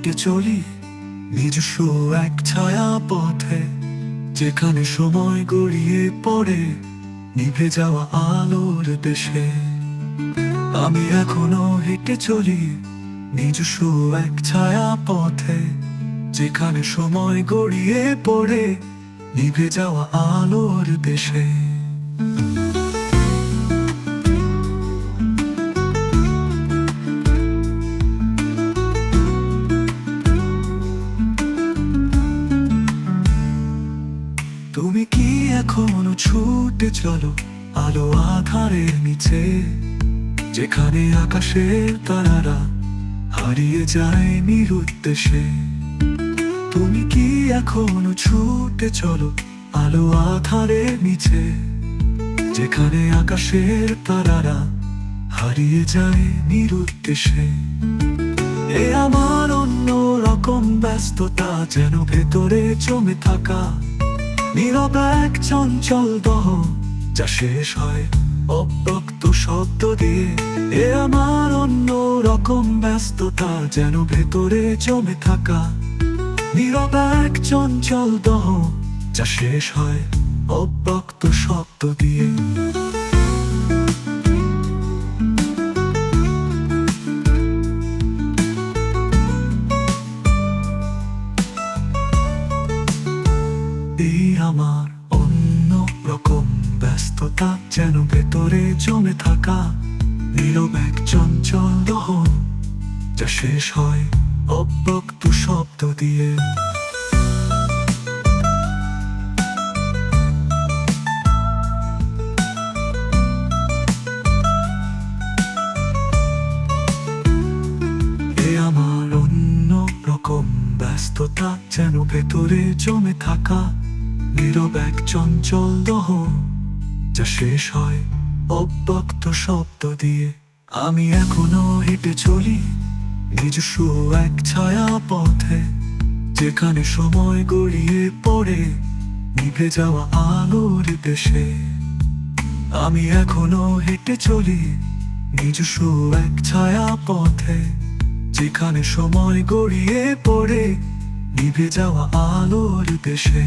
হেঁটে চলি নিজস্ব এক ছায়া পথে, যেখানে সময় গড়িয়ে পড়ে নিভে যাওয়া আলোর দেশে। আমি এখনো হেঁটে চলি নিজস্ব এক ছায়া পথে, যেখানে সময় গড়িয়ে পড়ে নিভে যাওয়া আলোর দেশে। তুমি কি এখনো ছুটে চলো আলো আধারের নিচে, যেখানে আকাশের তারারা হারিয়ে যায় নিরুদ্দেশে? তুমি কি এখনো ছুটে চলো আলো আধারের নিচে, যেখানে আকাশের তারারা হারিয়ে যায় নিরুদ্দেশে? এ আমার অন্য রকম ব্যস্ততা, যেন ভেতরে জমে থাকা নীরব এক চঞ্চল দহ, যা শেষ হয় অব্যক্ত শব্দ দিয়ে। এ আমার অন্য রকম ব্যস্ততা, যেন ভেতরে জমে থাকা নীরব এক চঞ্চল দহ, যা শেষ হয় অব্যক্ত শব্দ দিয়ে। এই আমার অন্য রকম ব্যস্ততা, যেন ভেতরে জমে থাকা নীরব এক চঞ্চল দহন, যা শেষ হয় অব্যক্ত শব্দ দিয়ে। এ আমার অন্য রকম ব্যস্ততা, যেন ভেতরে জমে থাকা নীরব এক চঞ্চল দহন, যা শেষ হয় অব্যক্ত শব্দ দিয়ে। আমি এখনো হেঁটে চলি নিজস্ব এক ছায়া পথে, যেখানে সময় গড়িয়ে পড়ে নিভে যাওয়া আলোর দেশে। আমি এখনো হেঁটে চলি নিজস্ব এক ছায়া পথে, যেখানে সময় গড়িয়ে পড়ে নিভে যাওয়া আলোর দেশে।